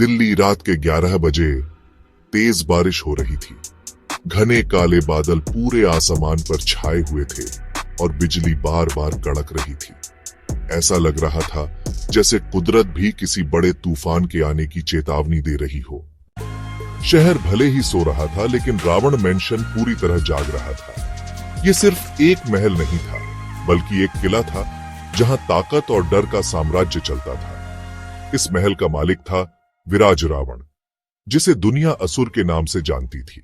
दिल्ली रात के 11 बजे। तेज बारिश हो रही थी। घने काले बादल पूरे आसमान पर छाए हुए थे और बिजली बार बार कड़क रही थी। ऐसा लग रहा था जैसे कुदरत भी किसी बड़े तूफान के आने की चेतावनी दे रही हो। शहर भले ही सो रहा था, लेकिन रावण मैंशन पूरी तरह जाग रहा था। ये सिर्फ एक महल नहीं था, बल्कि एक किला था जहां ताकत और डर का साम्राज्य चलता था। इस महल का मालिक था विराज रावण, जिसे दुनिया असुर के नाम से जानती थी।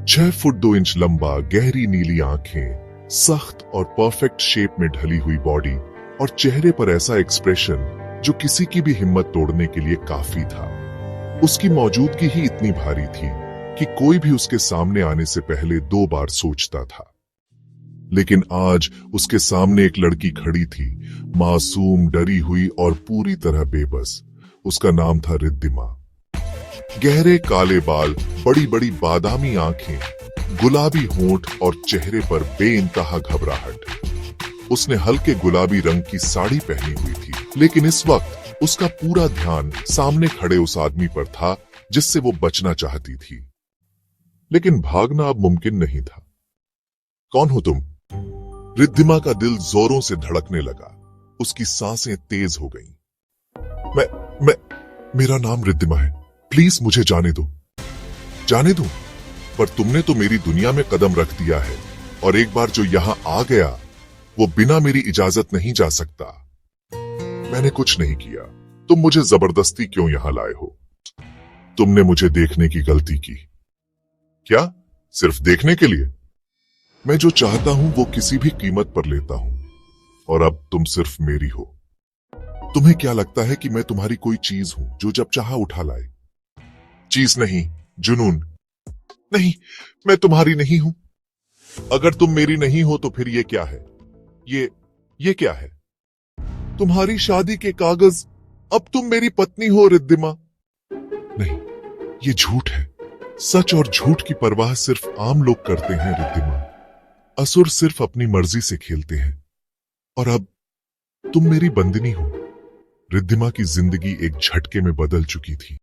6 फुट 2 इंच लंबा, गहरी नीली आंखें, सख्त और परफेक्ट शेप में ढली हुई बॉडी और चेहरे पर ऐसा एक्सप्रेशन जो किसी की भी हिम्मत तोड़ने के लिए काफी था। उसकी मौजूदगी ही इतनी भारी थी कि कोई भी उसके सामने आने से पहले 2 बार सोचता था। लेकिन आज उसके सामने एक लड़की खड़ी थी, मासूम, डरी हुई और पूरी तरह बेबस। उसका नाम था रिद्धिमा। गहरे काले बाल, बड़ी बड़ी बादामी आंखें, गुलाबी होंठ और चेहरे पर बेइंतहा घबराहट। उसने हल्के गुलाबी रंग की साड़ी पहनी हुई थी, लेकिन इस वक्त उसका पूरा ध्यान सामने खड़े उस आदमी पर था जिससे वो बचना चाहती थी। लेकिन भागना अब मुमकिन नहीं था। कौन हो तुम? रिद्धिमा का दिल जोरों से धड़कने लगा। उसकी सांसें तेज हो गईं। मेरा नाम रिद्धिमा है। प्लीज मुझे जाने दो। जाने दो? पर तुमने तो मेरी दुनिया में कदम रख दिया है, और एक बार जो यहां आ गया वो बिना मेरी इजाजत नहीं जा सकता। मैंने कुछ नहीं किया। तुम मुझे जबरदस्ती क्यों यहां लाए हो? तुमने मुझे देखने की गलती की। क्या? सिर्फ देखने के लिए? मैं जो चाहता हूं वो किसी भी कीमत पर लेता हूं, और अब तुम सिर्फ मेरी हो। तुम्हें क्या लगता है कि मैं तुम्हारी कोई चीज हूं जो जब चाहा उठा लाए? चीज नहीं, जुनून। नहीं, मैं तुम्हारी नहीं हूं। अगर तुम मेरी नहीं हो तो फिर ये क्या है? ये क्या है? तुम्हारी शादी के कागज। अब तुम मेरी पत्नी हो रिद्धिमा। नहीं, ये झूठ है। सच और झूठ की परवाह सिर्फ आम लोग करते हैं रिद्धिमा। असुर सिर्फ अपनी मर्जी से खेलते हैं, और अब तुम मेरी बंदिनी हो। रिद्धिमा की जिंदगी एक झटके में बदल चुकी थी।